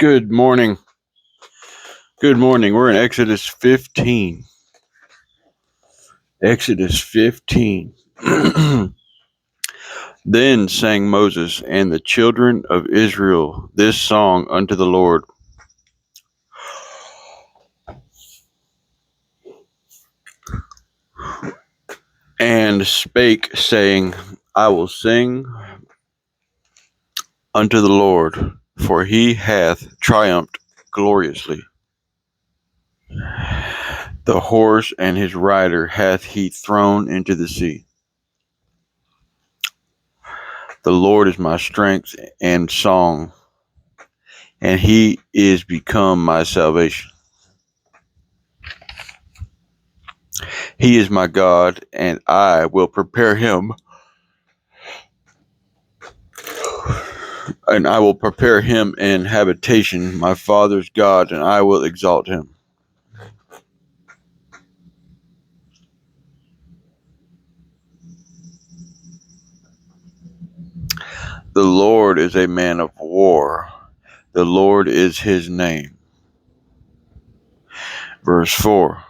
Good morning. Good morning. We're in Exodus 15. Exodus 15. Then sang Moses and the children of Israel this song unto the Lord. And spake, saying, I will sing unto the Lord, for he hath triumphed gloriously. The horse and his rider hath he thrown into the sea. The Lord is my strength and song, and he is become my salvation. He is my God, and I will prepare him, and I will prepare him an habitation, my father's God, and I will exalt him. The Lord is a man of war. The Lord is his name. Verse 4.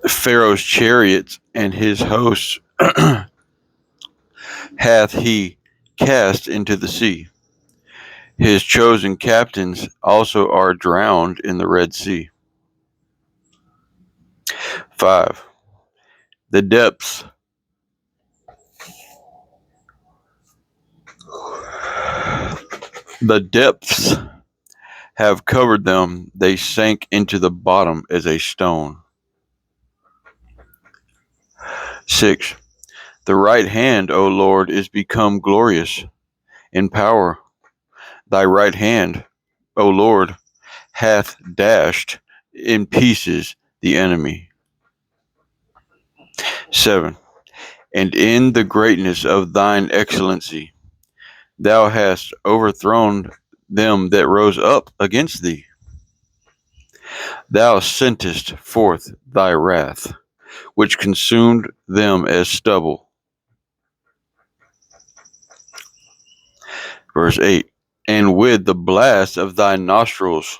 Pharaoh's chariots and his hosts hath he cast into the sea. His chosen captains also are drowned in the Red Sea. 5. The depths have covered them, they sank into the bottom as a stone. 6. The right hand, O Lord, is become glorious in power. Thy right hand, O Lord, hath dashed in pieces the enemy. 7. And in the greatness of thine excellency, thou hast overthrown them that rose up against thee. Thou sentest forth thy wrath, which consumed them as stubble. Verse 8. And with the blast of thy nostrils,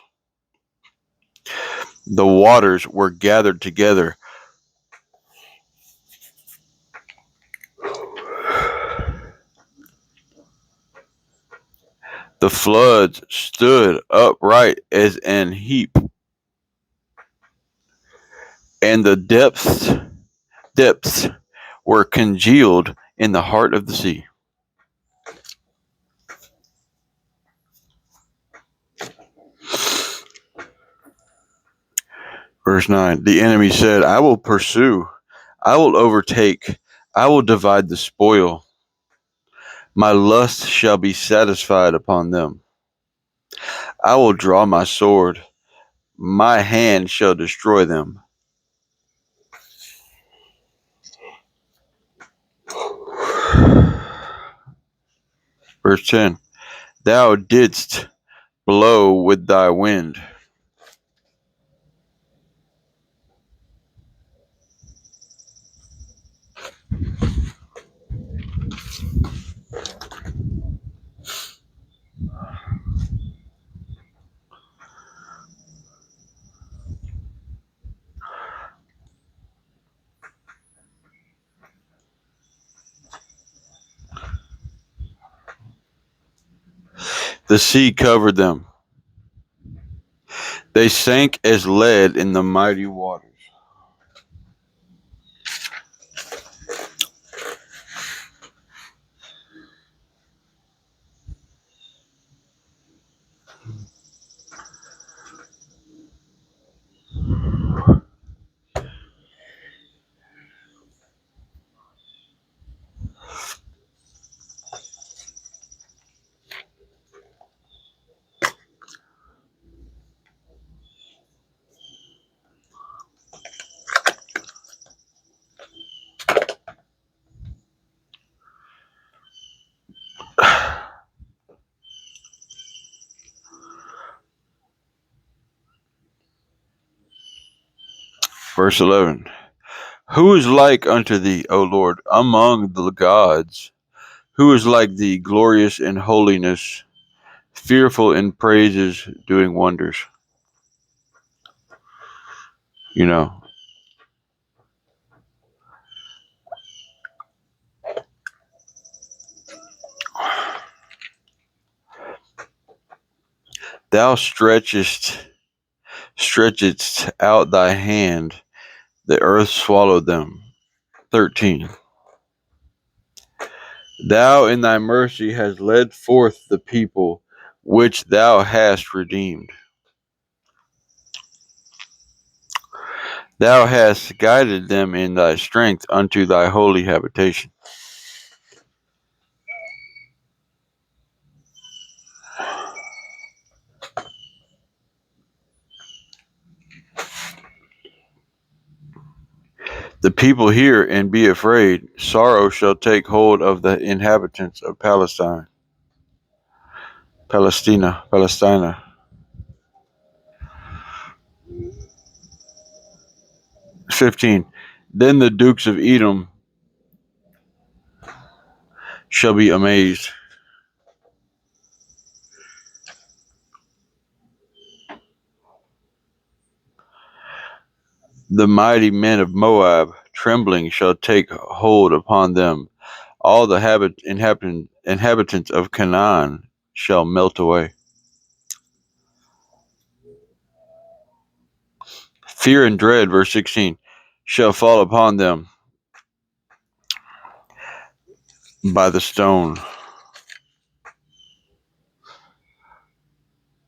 the waters were gathered together. The floods stood upright as an heap, and the depths were congealed in the heart of the sea. Verse 9. The enemy said, I will pursue, I will overtake, I will divide the spoil. My lust shall be satisfied upon them. I will draw my sword, my hand shall destroy them. Verse 10. Thou didst blow with thy wind. The sea covered them. They sank as lead in the mighty waters. Verse 11. Who is like unto thee, O Lord, among the gods? Who is like thee, glorious in holiness, fearful in praises, doing wonders. You know, thou stretchedst out thy hand, the earth swallowed them. 13. Thou in thy mercy hast led forth the people which thou hast redeemed. Thou hast guided them in thy strength unto thy holy habitation. The people hear and be afraid. Sorrow shall take hold of the inhabitants of Palestine. Palestina. 15. Then the dukes of Edom shall be amazed. The mighty men of Moab, trembling, shall take hold upon them. All the inhabitants of Canaan shall melt away. Fear and dread, verse 16, shall fall upon them by the stone.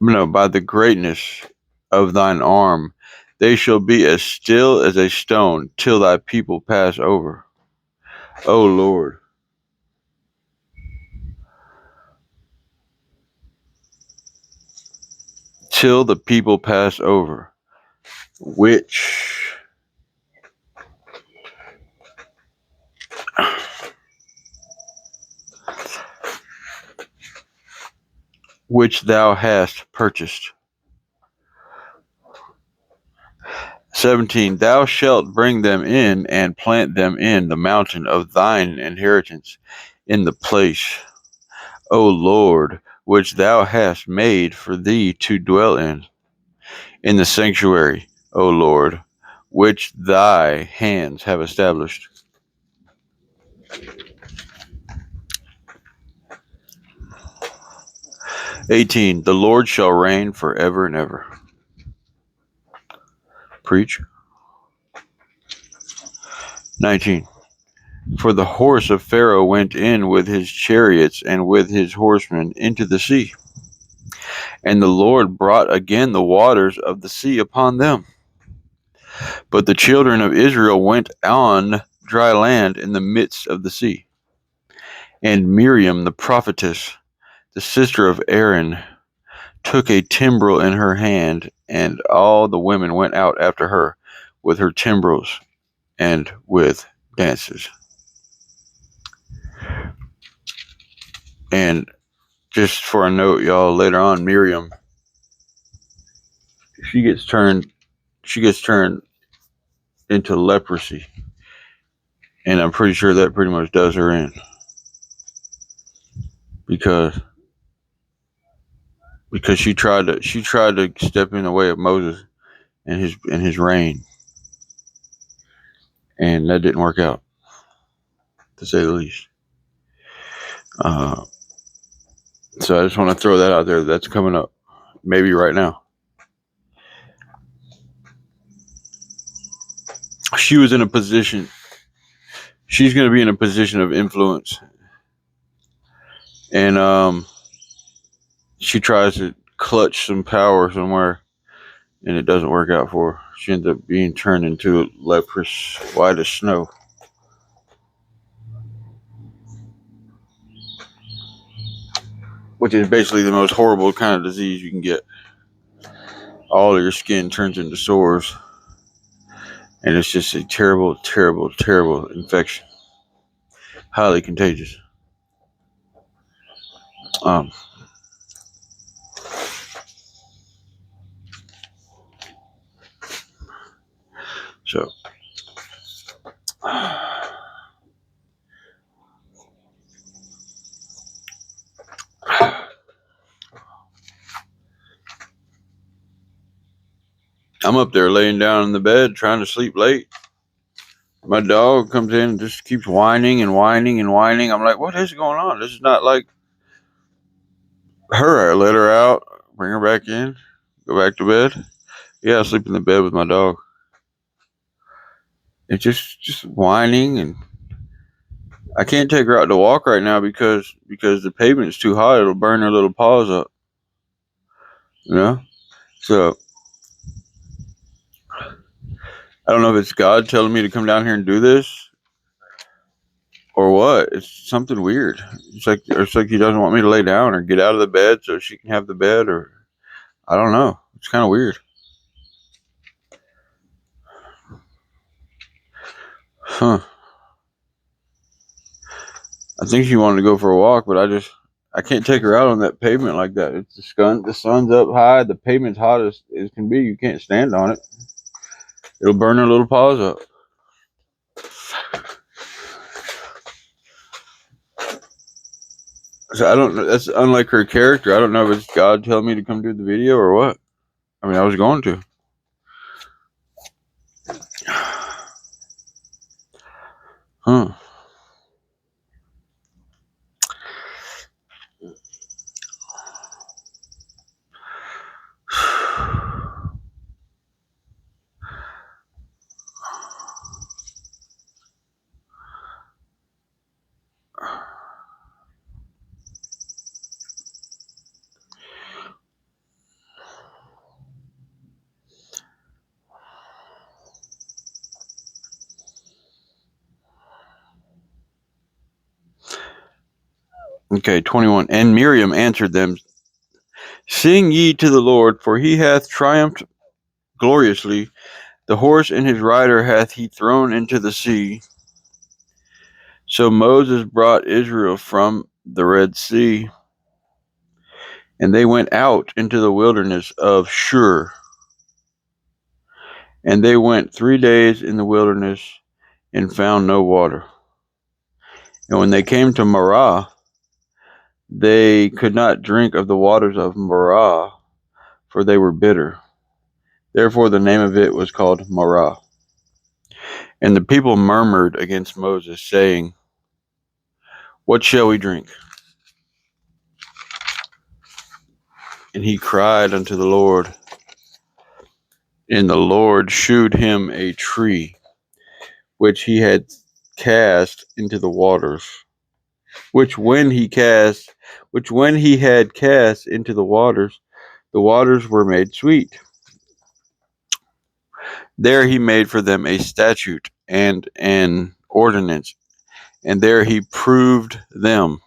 No, by the greatness of thine arm. They shall be as still as a stone till thy people pass over. O Lord, till the people pass over, which thou hast purchased. 17. Thou shalt bring them in and plant them in the mountain of thine inheritance, in the place, O Lord, which thou hast made for thee to dwell in the sanctuary, O Lord, which thy hands have established. 18. The Lord shall reign forever and ever. Preach. 19. For the horse of Pharaoh went in with his chariots and with his horsemen into the sea, and the Lord brought again the waters of the sea upon them. But the children of Israel went on dry land in the midst of the sea. And Miriam the prophetess, the sister of Aaron, took a timbrel in her hand, and all the women went out after her with her timbrels and with dances. And just for a note, y'all, later on, Miriam, she gets turned into leprosy, and I'm pretty sure that pretty much does her in, because she tried to step in the way of Moses and his reign, and that didn't work out, to say the least. So I just want to throw that out there. That's coming up, maybe right now. She was in a position. She's going to be in a position of influence, and she tries to clutch some power somewhere, and it doesn't work out for her. She ends up being turned into a leprous, white as snow. Which is basically the most horrible kind of disease you can get. All of your skin turns into sores, and it's just a terrible, terrible, terrible infection. Highly contagious. Um, so I'm up there laying down in the bed trying to sleep late. My dog comes in and just keeps whining and whining and whining. I'm like, what is going on? This is not like her. I let her out, bring her back in, go back to bed. Yeah, I sleep in the bed with my dog. It's just whining, and I can't take her out to walk right now because the pavement's too hot. It'll burn her little paws up. You know? So I don't know if it's God telling me to come down here and do this or what. It's something weird. It's like he doesn't want me to lay down or get out of the bed so she can have the bed, or I don't know. It's kind of weird. Huh. I think she wanted to go for a walk, but I can't take her out on that pavement like that. It's the sun's up high, the pavement's hot as can be. You can't stand on it. It'll burn her little paws up. So I don't know. That's unlike her character. I don't know if it's God telling me to come do the video or what. I mean, I was going to. Huh. Okay, 21. And Miriam answered them, sing ye to the Lord, for he hath triumphed gloriously. The horse and his rider hath he thrown into the sea. So Moses brought Israel from the Red Sea, and they went out into the wilderness of Shur. And they went 3 days in the wilderness and found no water. And when they came to Marah, they could not drink of the waters of Marah, for they were bitter. Therefore the name of it was called Marah. And the people murmured against Moses, saying, what shall we drink? And he cried unto the Lord. And the Lord shewed him a tree, which he had cast into the waters, which when he had cast into the waters were made sweet. There he made for them a statute and an ordinance, and there he proved them,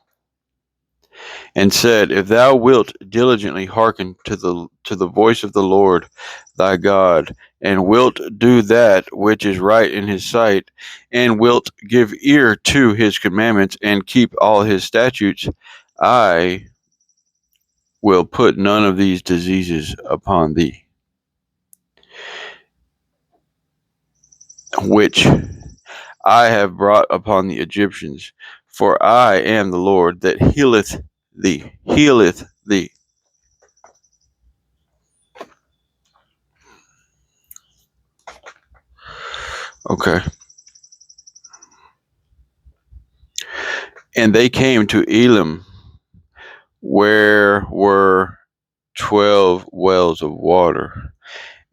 and said, if thou wilt diligently hearken to the voice of the Lord thy God, and wilt do that which is right in his sight, and wilt give ear to his commandments, and keep all his statutes, I will put none of these diseases upon thee, which I have brought upon the Egyptians, for I am the Lord that healeth thee. Okay. And they came to Elim, where were 12 wells of water,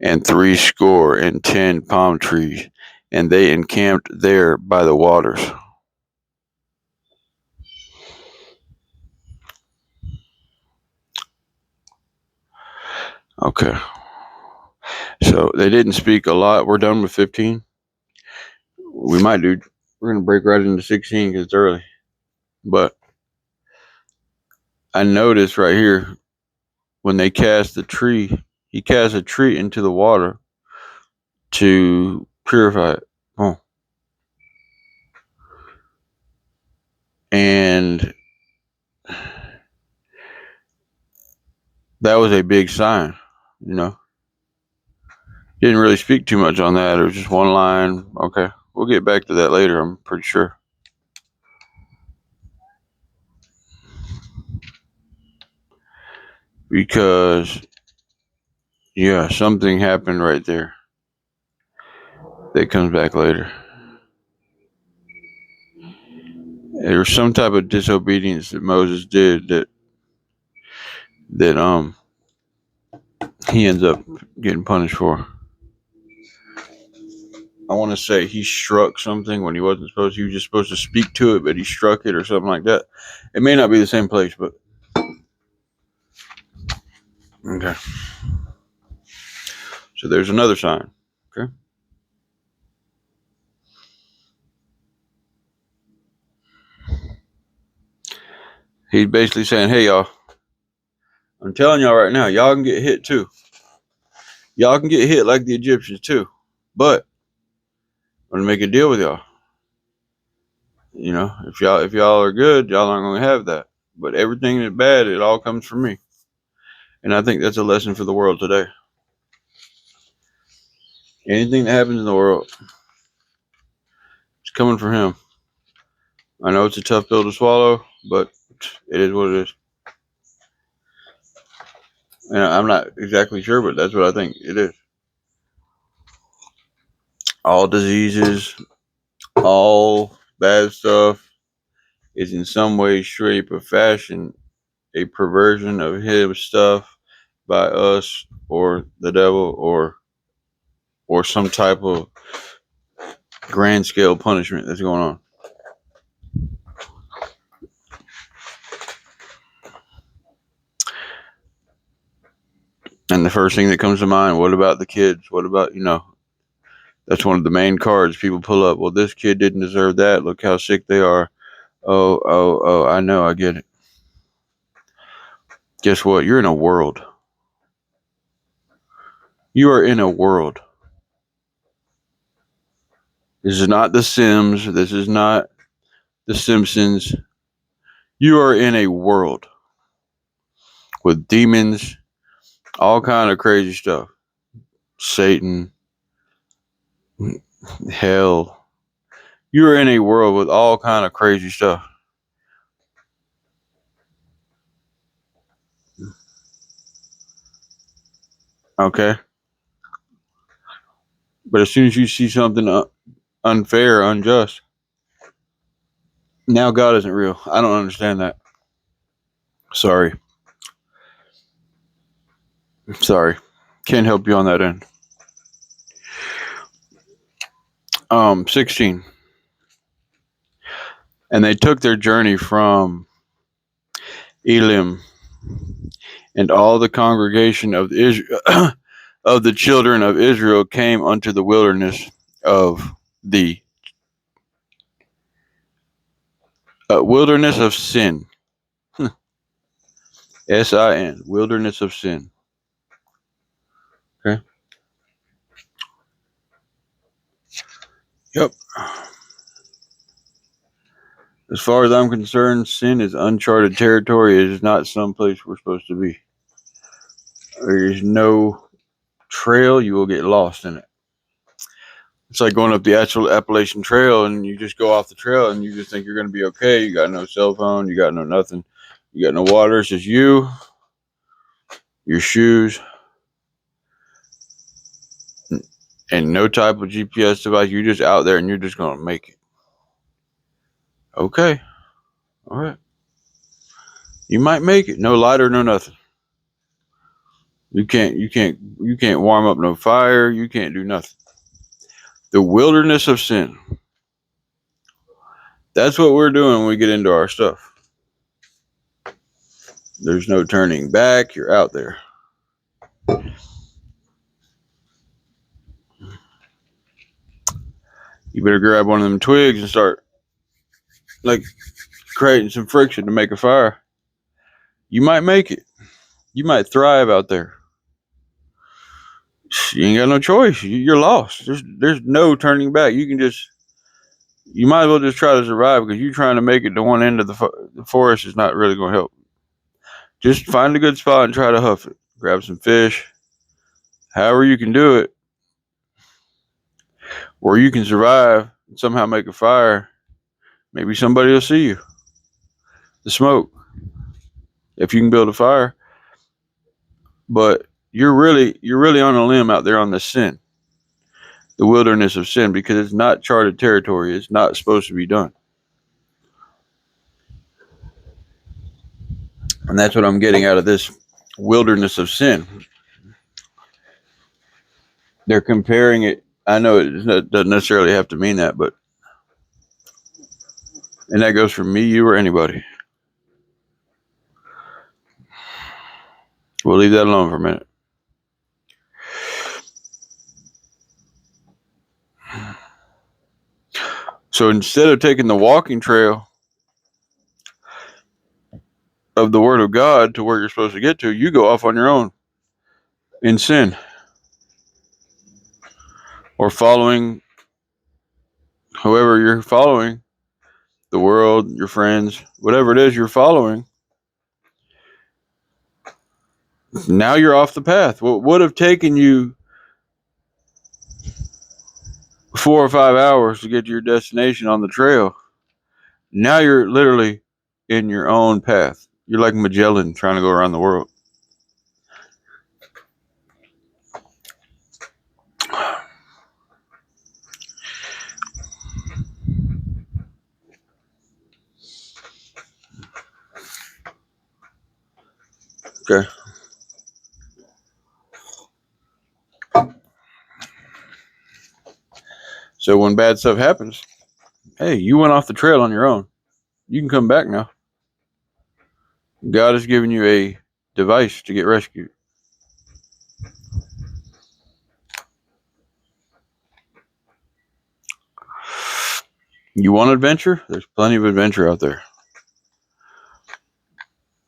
and 70 palm trees, and they encamped there by the waters. Okay. So they didn't speak a lot. We're done with 15. We might do. We're going to break right into 16 because it's early. But I noticed right here, when they cast the tree, he cast a tree into the water to purify it. Oh. And that was a big sign, you know. Didn't really speak too much on that. It was just one line. Okay. We'll get back to that later, I'm pretty sure. Because, Yeah, something happened right there that comes back later. There was some type of disobedience that Moses did that he ends up getting punished for. I want to say he struck something when he wasn't supposed to. He was just supposed to speak to it, but he struck it or something like that. It may not be the same place, but okay. So there's another sign. Okay. He's basically saying, hey, y'all, I'm telling y'all right now, y'all can get hit too. Y'all can get hit like the Egyptians too. But I'm going to make a deal with y'all. You know, if y'all are good, y'all aren't going to have that. But everything that's bad, it all comes from me. And I think that's a lesson for the world today. Anything that happens in the world, it's coming from him. I know it's a tough pill to swallow, but it is what it is. And I'm not exactly sure, but that's what I think it is. All diseases, all bad stuff is in some way, shape, or fashion a perversion of his stuff by us or the devil or some type of grand scale punishment that's going on. And the first thing that comes to mind, what about the kids? What about, that's one of the main cards people pull up. Well, this kid didn't deserve that. Look how sick they are. Oh, I know, I get it. Guess what? You're in a world. You are in a world. This is not The Sims. This is not The Simpsons. You are in a world with demons, all kind of crazy stuff. Satan, hell. You are in a world with all kind of crazy stuff. Okay? But as soon as you see something unfair, unjust, now God isn't real. I don't understand that. Sorry. Can't help you on that end. 16. And they took their journey from Elim, and all the congregation of Israel of the children of Israel came unto the wilderness of the wilderness of sin. Sin, wilderness of sin. Okay. Yep. As far as I'm concerned, sin is uncharted territory. It is not someplace we're supposed to be. There is no trail. You will get lost in it. It's like going up the actual Appalachian Trail and you just go off the trail and you just think you're going to be okay. You got no cell phone. You got no nothing. You got no water. It's just you, your shoes, and no type of GPS device. You're just out there and you're just going to make it. Okay. All right. You might make it. No lighter, no nothing. You can't warm up no fire. You can't do nothing. The wilderness of sin. That's what we're doing when we get into our stuff. There's no turning back. You're out there. You better grab one of them twigs and start like creating some friction to make a fire. You might make it. You might thrive out there. You ain't got no choice. You're lost. There's no turning back. You might as well just try to survive because you trying to make it to one end of the forest is not really going to help. Just find a good spot and try to huff it. Grab some fish. However you can do it. Where you can survive and somehow make a fire. Maybe somebody will see you. The smoke. If you can build a fire. But you're really on a limb out there on the wilderness of sin, because it's not charted territory. It's not supposed to be done. And that's what I'm getting out of this wilderness of sin. They're comparing it. I know it doesn't necessarily have to mean that, but, and that goes for me, you, or anybody. We'll leave that alone for a minute. So instead of taking the walking trail of the Word of God to where you're supposed to get to, you go off on your own in sin, or following whoever you're following, the world, your friends, whatever it is you're following. Now you're off the path. What would have taken you 4 or 5 hours to get to your destination on the trail, now you're literally in your own path. You're like Magellan trying to go around the world. Okay. So when bad stuff happens, hey, you went off the trail on your own. You can come back now. God has given you a device to get rescued. You want adventure? There's plenty of adventure out there.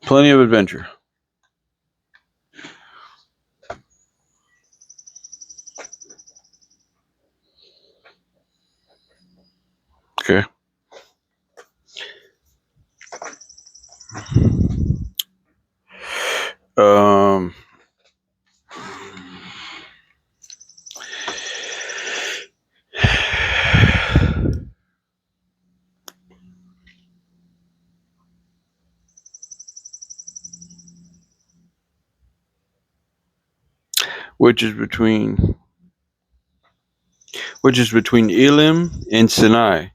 Plenty of adventure. Okay. Which is between Elim and Sinai.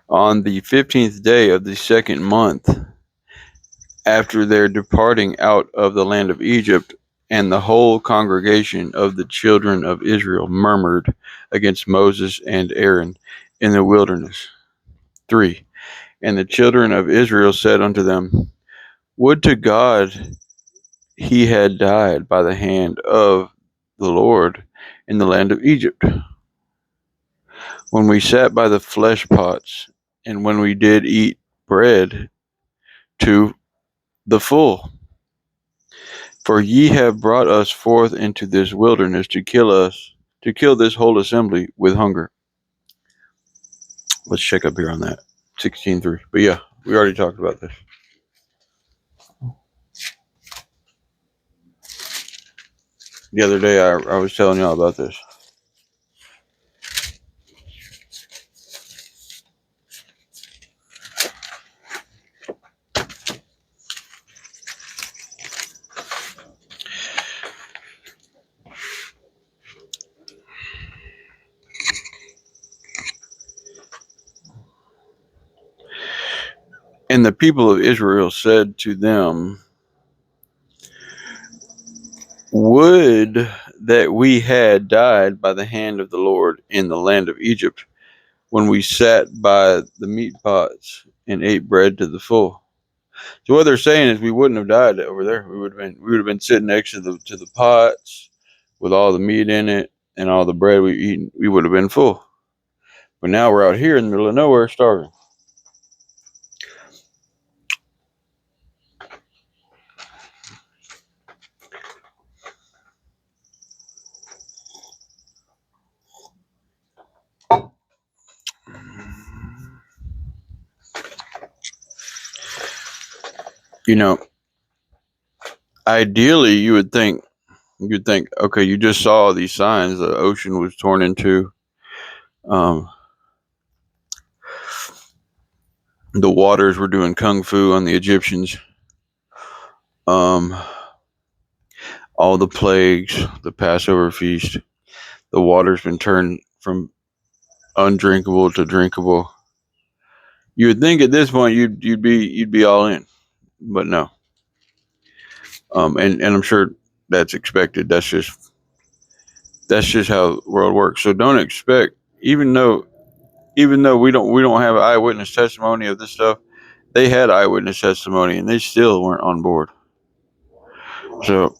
On the 15th day of the second month, after their departing out of the land of Egypt, and the whole congregation of the children of Israel murmured against Moses and Aaron in the wilderness. 3. And the children of Israel said unto them, Would to God he had died by the hand of the Lord in the land of Egypt, when we sat by the flesh pots, and when we did eat bread to the full. For ye have brought us forth into this wilderness to kill this whole assembly with hunger. Let's check up here on that. 16:3. But yeah, we already talked about this. The other day I was telling y'all about this. And the people of Israel said to them, Would that we had died by the hand of the Lord in the land of Egypt, when we sat by the meat pots and ate bread to the full. So what they're saying is we wouldn't have died over there. We would have been sitting next to the pots with all the meat in it and all the bread we eaten. We would have been full. But now we're out here in the middle of nowhere starving. You know, ideally you'd think, okay, you just saw these signs. The ocean was torn in two. The waters were doing kung fu on the Egyptians. all the plagues, the Passover feast, the water's been turned from undrinkable to drinkable. You would think at this point you'd be all in, but no. And I'm sure that's expected. That's just how the world works. So don't expect, even though we don't have eyewitness testimony of this stuff, they had eyewitness testimony and they still weren't on board. So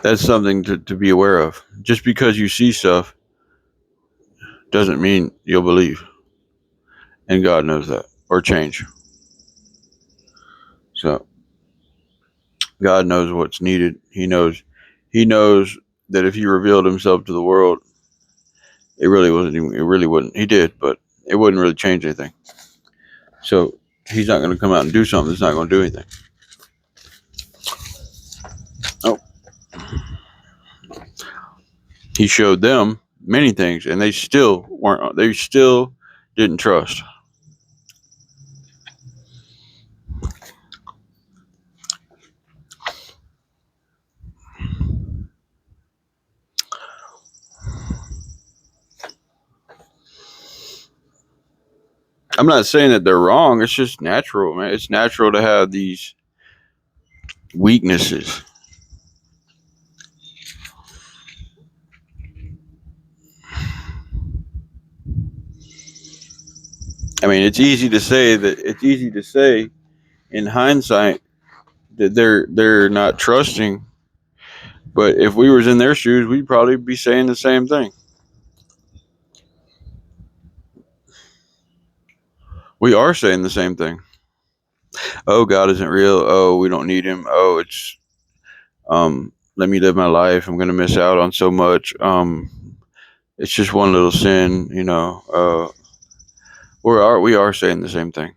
that's something to be aware of. Just because you see stuff doesn't mean you'll believe. And God knows that. Or change. So God knows what's needed. He knows that if he revealed himself to the world, it really wouldn't. He did, but it wouldn't really change anything. So he's not going to come out and do something that's not going to do anything. Oh. He showed them many things and they still didn't trust. I'm not saying that they're wrong. It's just natural, man. It's natural to have these weaknesses. I mean, it's easy to say in hindsight that they're not trusting, but if we was in their shoes, we'd probably be saying the same thing. We are saying the same thing. Oh, God isn't real. Oh, we don't need him. Oh, it's let me live my life. I'm gonna miss out on so much. It's just one little sin, we are saying the same thing.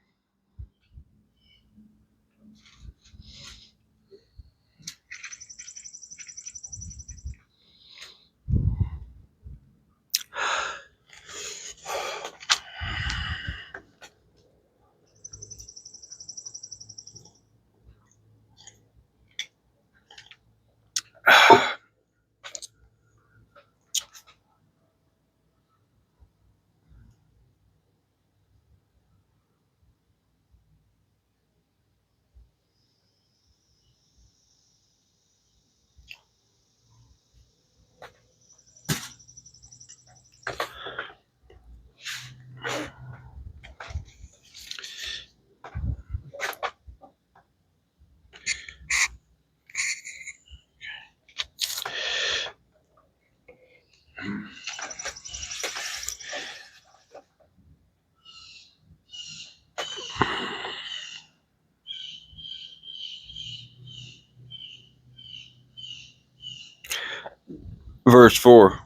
Verse 4.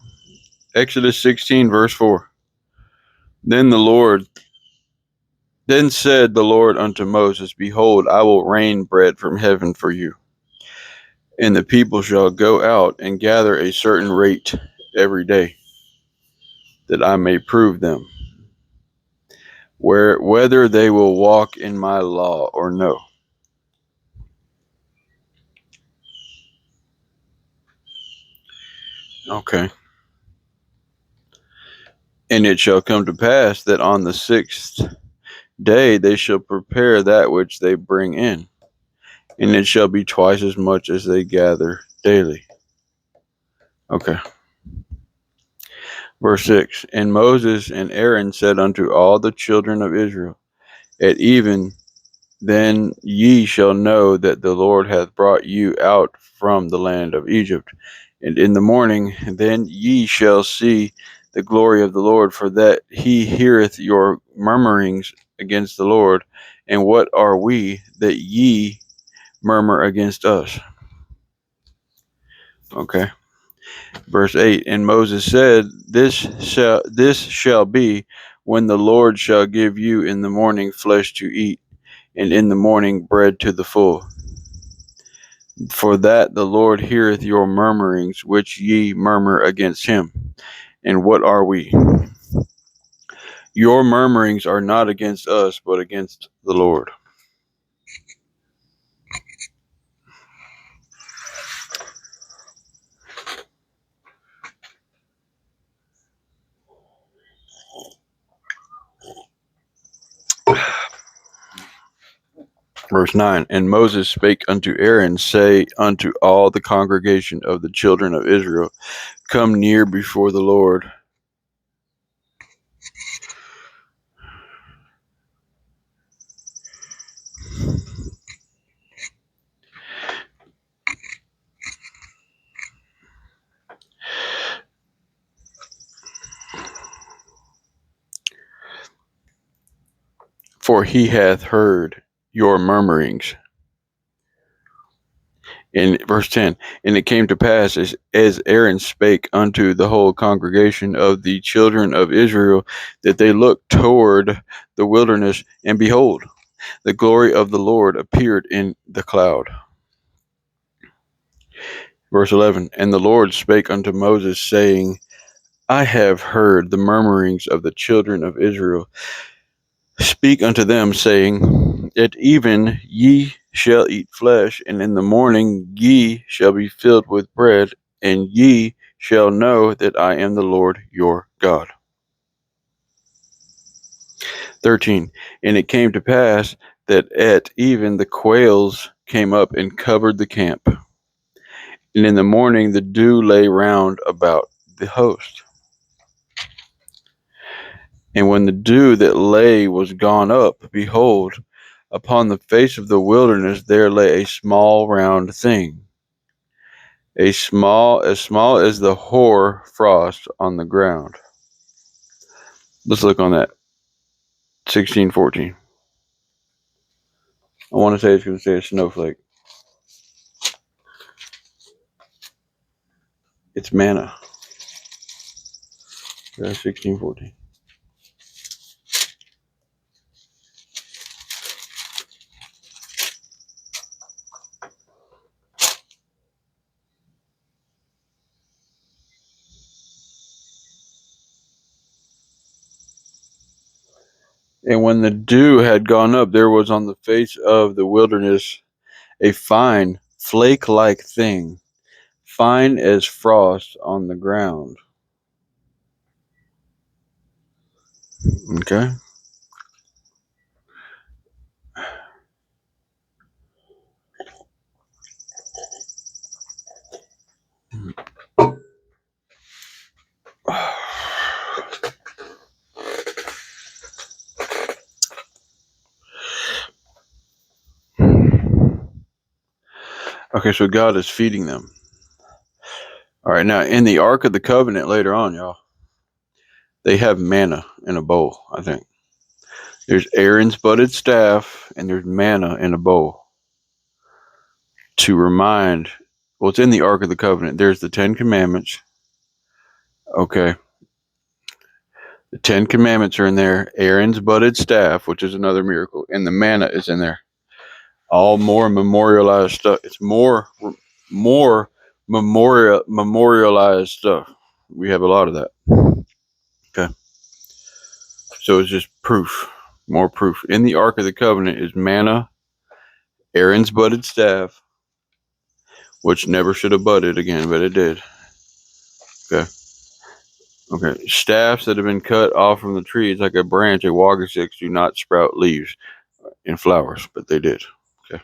Exodus 16, verse 4. Then said the Lord unto Moses, Behold, I will rain bread from heaven for you, and the people shall go out and gather a certain rate every day, that I may prove them, whether they will walk in my law or no. Okay. And it shall come to pass that on the 6th day they shall prepare that which they bring in, and it shall be twice as much as they gather daily. Okay. Verse 6. And Moses and Aaron said unto all the children of Israel, At even then ye shall know that the Lord hath brought you out from the land of Egypt. And in the morning then ye shall see the glory of the Lord, for that he heareth your murmurings against the Lord. And what are we that ye murmur against us? Okay. Verse 8. And Moses said, This shall be when the Lord shall give you in the morning flesh to eat, and in the morning bread to the full. For that the Lord heareth your murmurings, which ye murmur against him. And what are we? Your murmurings are not against us, but against the Lord. Verse 9, and Moses spake unto Aaron, say unto all the congregation of the children of Israel, come near before the Lord. For he hath heard your murmurings. In verse 10, and it came to pass as Aaron spake unto the whole congregation of the children of Israel, that they looked toward the wilderness, and behold, the glory of the Lord appeared in the cloud. Verse 11, and the Lord spake unto Moses, saying, I have heard the murmurings of the children of Israel. Speak unto them, saying, at even ye shall eat flesh, and in the morning ye shall be filled with bread, and ye shall know that I am the Lord your God. 13. And it came to pass that at even the quails came up and covered the camp, and in the morning the dew lay round about the host. And when the dew that lay was gone up, behold, upon the face of the wilderness there lay a small round thing, as small as the hoar frost on the ground. Let's look on that. 16:14. I want to say it's going to say a snowflake. It's manna. That's 16:14. And when the dew had gone up, there was on the face of the wilderness a fine flake-like thing, fine as frost on the ground. Okay. Okay, so God is feeding them. All right, now in the Ark of the Covenant later on, y'all, they have manna in a bowl, I think. There's Aaron's budded staff, and there's manna in a bowl. To remind, well, it's in the Ark of the Covenant. There's the 10 Commandments. Okay. The 10 Commandments are in there. Aaron's budded staff, which is another miracle, and the manna is in there. All more memorialized stuff. It's more memorialized stuff. We have a lot of that. Okay. So it's just proof. More proof. In the Ark of the Covenant is manna, Aaron's budded staff, which never should have budded again, but it did. Okay. Okay. Staffs that have been cut off from the trees, like a branch, a wagassix, do not sprout leaves and flowers, but they did. Okay.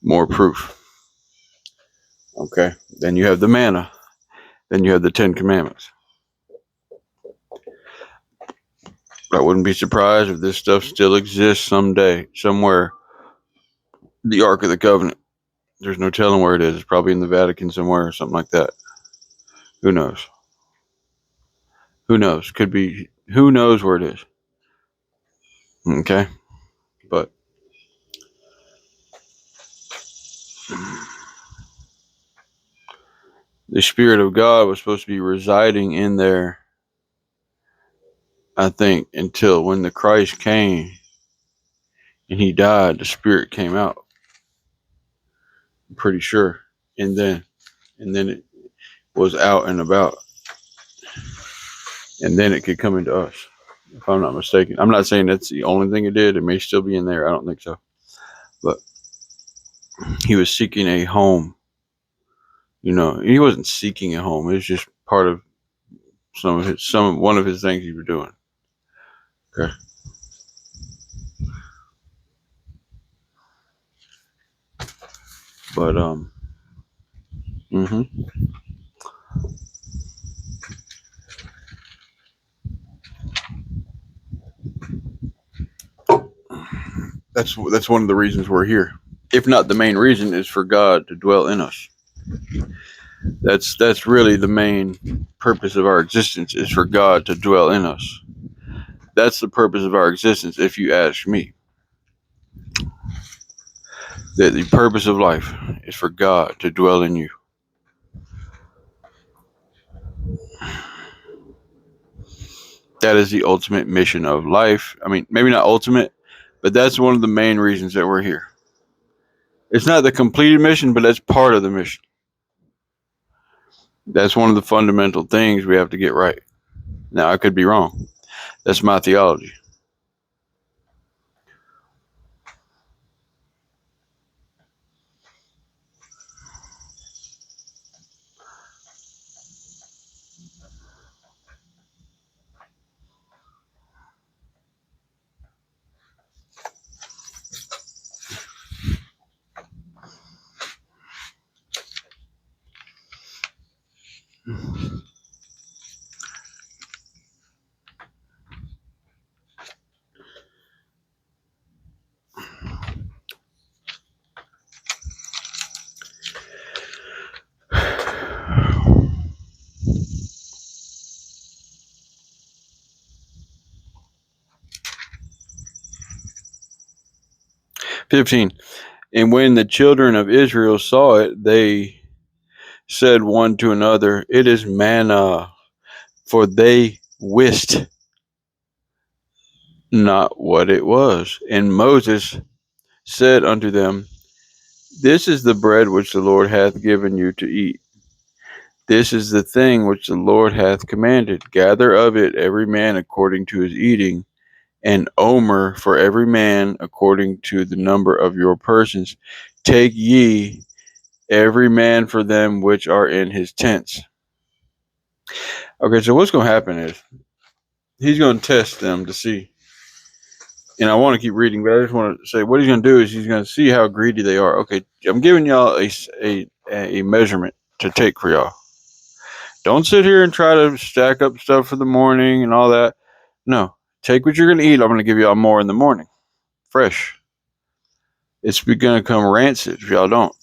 More proof. Okay. Then you have the manna. Then you have the 10 Commandments. I wouldn't be surprised if this stuff still exists someday, somewhere. The Ark of the Covenant. There's no telling where it is. It's probably in the Vatican somewhere or something like that. Who knows? Who knows? Could be. Who knows where it is? Okay. But the Spirit of God was supposed to be residing in there, I think, until when the Christ came and he died, the Spirit came out. I'm pretty sure. And then it was out and about. And then it could come into us, if I'm not mistaken. I'm not saying that's the only thing it did. It may still be in there. I don't think so. But he was seeking a home. You know, he wasn't seeking a home. It was just part of one of his things he was doing. Okay. But hmm that's one of the reasons we're here. If not the main reason, is for God to dwell in us. That's really the main purpose of our existence, is for God to dwell in us. That's the purpose of our existence, if you ask me. That the purpose of life is for God to dwell in you. That is the ultimate mission of life. I mean, maybe not ultimate, but that's one of the main reasons that we're here. It's not the completed mission, but that's part of the mission. That's one of the fundamental things we have to get right. Now, I could be wrong. That's my theology. Mm-hmm. 15. And when the children of Israel saw it, they said one to another, "It is manna," for they wist not what it was. And Moses said unto them, "This is the bread which the Lord hath given you to eat. This is the thing which the Lord hath commanded. Gather of it every man according to his eating, and omer for every man according to the number of your persons. Take ye every man for them which are in his tents." Okay, so what's going to happen is he's going to test them to see. And I want to keep reading, but I just want to say what he's going to do is he's going to see how greedy they are. Okay, I'm giving y'all a measurement to take for y'all. Don't sit here and try to stack up stuff for the morning and all that. No, take what you're going to eat. I'm going to give y'all more in the morning, fresh. It's going to come rancid if y'all don't.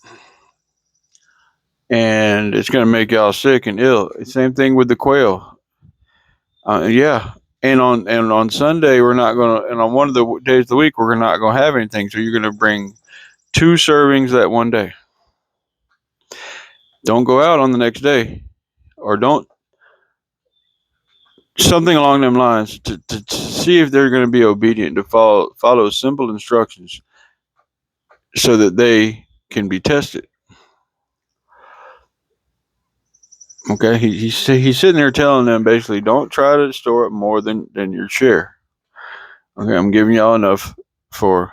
And it's going to make y'all sick and ill. Same thing with the quail. Yeah. And on Sunday we're not going to, and on one of the days of the week we're not going to have anything. So you're going to bring 2 servings that one day. Don't go out on the next day, or don't, something along them lines, to see if they're going to be obedient, to follow simple instructions so that they can be tested. Okay, he's sitting there telling them basically, don't try to store up more than your share. Okay, I'm giving y'all enough for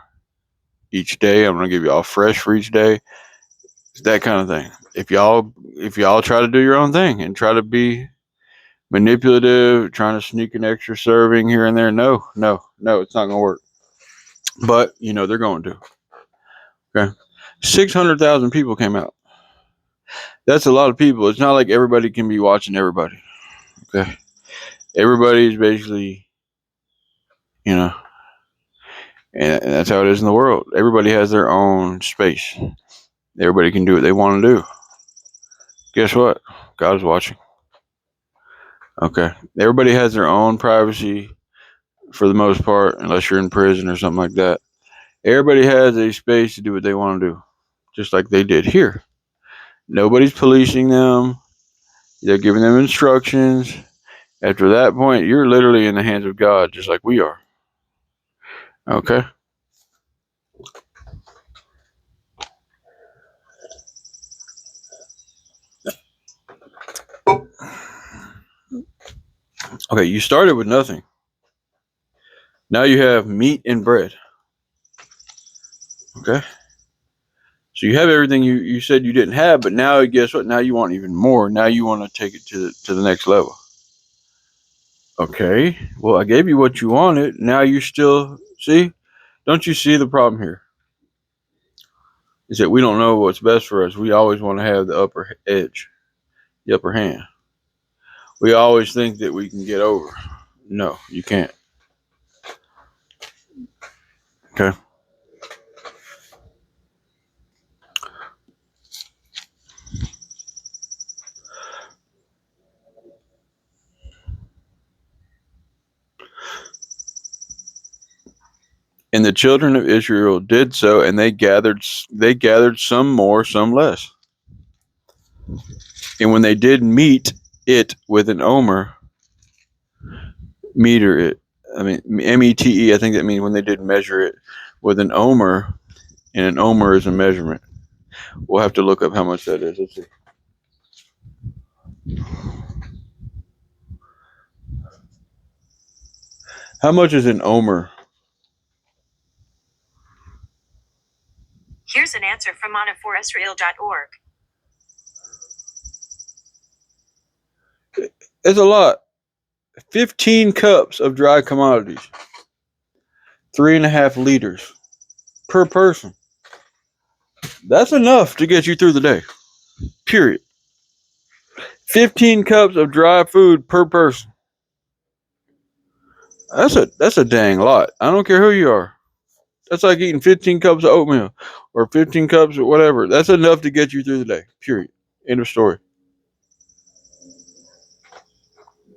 each day. I'm going to give y'all fresh for each day. That kind of thing. If y'all try to do your own thing and try to be manipulative, trying to sneak an extra serving here and there, no, it's not going to work. But they're going to. Okay, 600,000 people came out. That's a lot of people. It's not like everybody can be watching everybody. Okay, everybody's basically, and that's how it is in the world. Everybody has their own space. Everybody can do what they want to do. Guess what? God's watching. Okay, everybody has their own privacy for the most part, unless you're in prison or something like that. Everybody has a space to do what they want to do, just like they did here. Nobody's policing them. They're giving them instructions. After that point, you're literally in the hands of God, just like we are. Okay? Okay, you started with nothing. Now you have meat and bread. Okay? So you have everything you said you didn't have, but now guess what? Now you want even more. Now you want to take it to the next level. Okay, well, I gave you what you wanted. Now you still, see? Don't you see the problem here? is that we don't know what's best for us. We always want to have the upper edge, the upper hand. We always think that we can get over. No, you can't. Okay. And the children of Israel did so, and they gathered some more, some less. And when they did meet it with an omer, meter it. I mean, METE. I think that means when they did measure it with an omer, and an omer is a measurement. We'll have to look up how much that is. Let's see. How much is an omer? Here's an answer from monaforisrael.org. It's a lot. 15 cups of dry commodities. 3.5 liters per person. That's enough to get you through the day. Period. 15 cups of dry food per person. That's a dang lot. I don't care who you are. That's like eating 15 cups of oatmeal or 15 cups of whatever. That's enough to get you through the day. Period. End of story.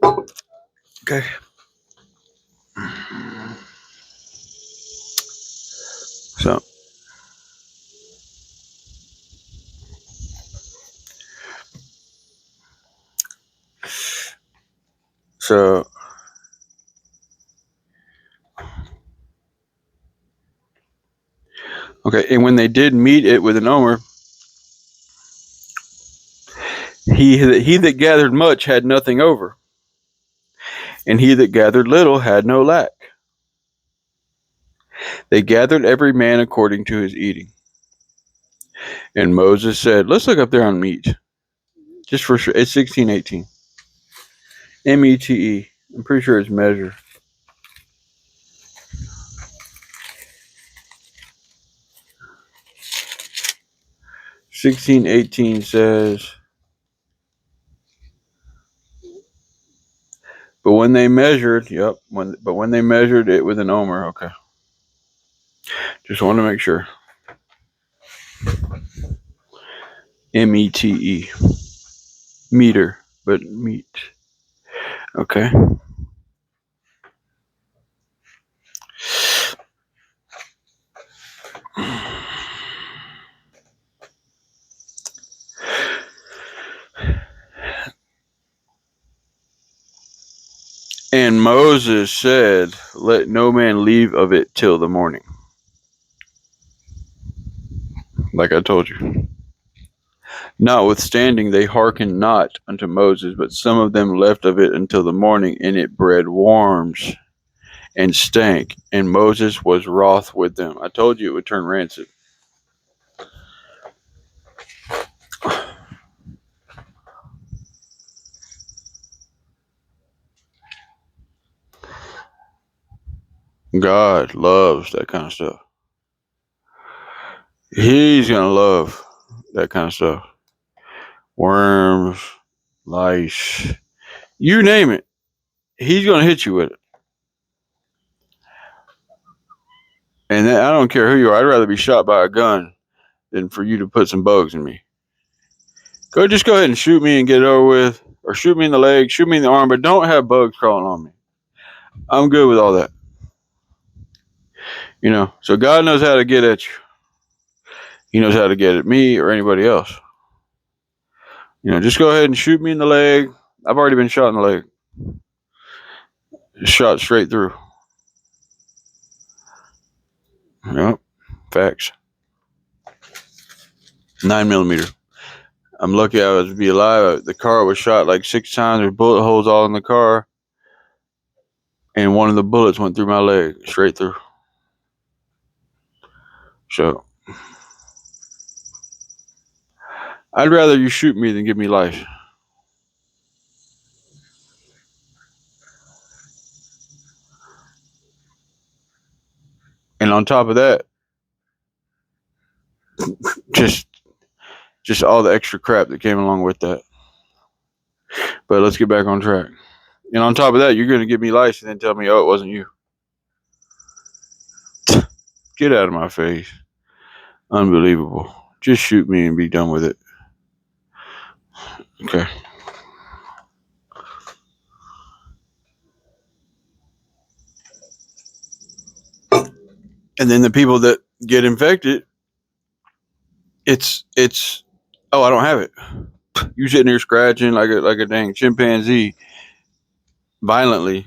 Okay. So okay, and when they did meet it with an omer, he that gathered much had nothing over, and he that gathered little had no lack. They gathered every man according to his eating. And Moses said, let's look up there on meat. Just for sure. It's 16:18. METE. I'm pretty sure it's measure. 16:18 says, but when they measured, when they measured it with an omer, okay. Just want to make sure. METE. Meter, but meat. Okay. And Moses said, let no man leave of it till the morning. Like I told you. Notwithstanding, they hearkened not unto Moses, but some of them left of it until the morning, and it bred worms and stank, and Moses was wroth with them. I told you it would turn rancid. God loves that kind of stuff. He's going to love that kind of stuff. Worms, lice, you name it. He's going to hit you with it. And I don't care who you are. I'd rather be shot by a gun than for you to put some bugs in me. Just go ahead and shoot me and get it over with. Or shoot me in the leg, shoot me in the arm, but don't have bugs crawling on me. I'm good with all that. So God knows how to get at you. He knows how to get at me or anybody else. Just go ahead and shoot me in the leg. I've already been shot in the leg. Just shot straight through. Yep. Facts. 9mm. I'm lucky I was to be alive. The car was shot like 6 times. There's bullet holes all in the car. And one of the bullets went through my leg, straight through. So, I'd rather you shoot me than give me life. And on top of that, just all the extra crap that came along with that. But let's get back on track. And on top of that, you're going to give me lice and then tell me, oh, it wasn't you. Get out of my face. Unbelievable. Just shoot me and be done with it. Okay. And then the people that get infected, it's oh, I don't have it. You sitting here scratching like a dang chimpanzee violently,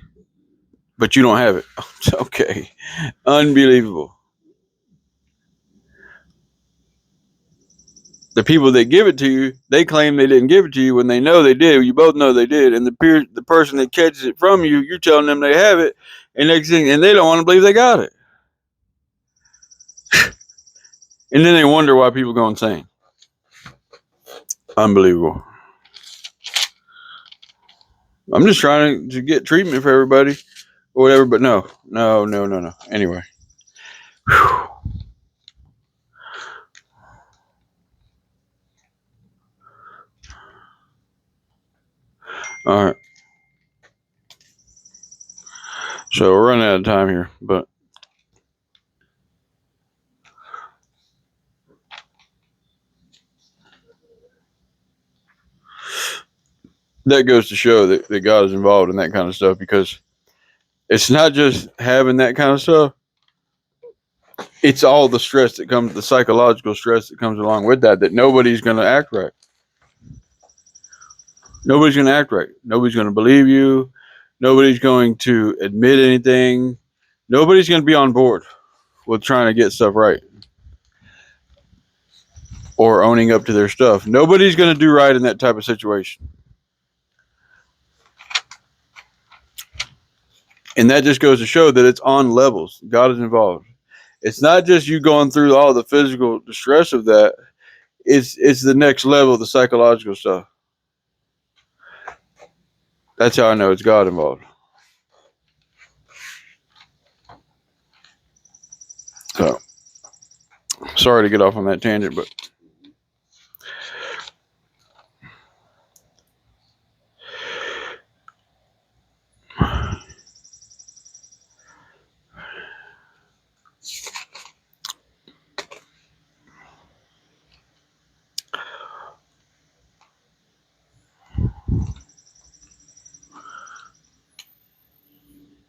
but you don't have it. Okay. Unbelievable. The people that give it to you, they claim they didn't give it to you when they know they did. You both know they did. And the person that catches it from you, you're telling them they have it, and next thing, and they don't want to believe they got it. And then they wonder why people go insane. Unbelievable. I'm just trying to get treatment for everybody or whatever, but no. Anyway. Whew. All right. So we're running out of time here, but that goes to show that God is involved in that kind of stuff, because it's not just having that kind of stuff. It's all the stress that comes, the psychological stress that comes along with that nobody's going to act right. Nobody's going to act right. Nobody's going to believe you. Nobody's going to admit anything. Nobody's going to be on board with trying to get stuff right or owning up to their stuff. Nobody's going to do right in that type of situation. And that just goes to show that it's on levels. God is involved. It's not just you going through all the physical distress of that. It's the next level, the psychological stuff. That's how I know it's God involved. So, sorry to get off on that tangent, but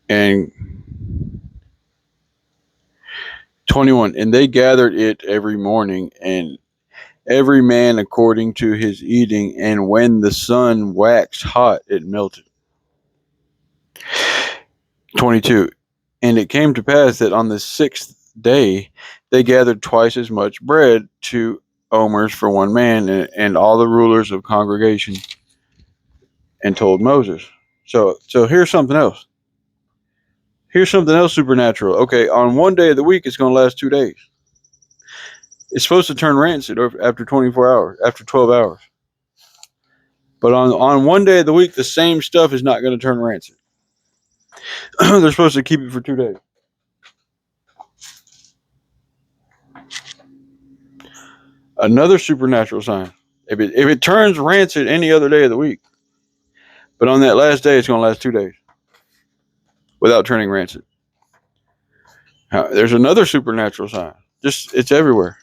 and 21, and they gathered it every morning, and every man according to his eating, and when the sun waxed hot, it melted. 22, and it came to pass that on the 6th day they gathered twice as much bread, 2 omers for one man, and all the rulers of congregation, and told Moses. So here's something else. Here's something else supernatural. Okay, on one day of the week, it's going to last 2 days. It's supposed to turn rancid after 24 hours, after 12 hours. But on one day of the week, the same stuff is not going to turn rancid. They're supposed to keep it for 2 days. Another supernatural sign. If it turns rancid any other day of the week, but on that last day, it's going to last 2 days without turning rancid. There's another supernatural sign. It's everywhere.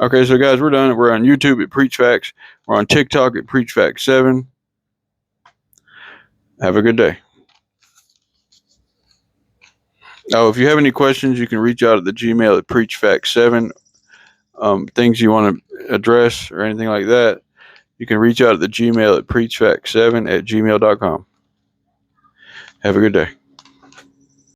Okay, so guys, we're done. We're on YouTube at Preach Facts. We're on TikTok at Preach Facts 7. Have a good day. Oh, if you have any questions, you can reach out at the Gmail at PreachFacts7. Things you want to address or anything like that, you can reach out at the Gmail at PreachFacts7 at gmail.com. Have a good day.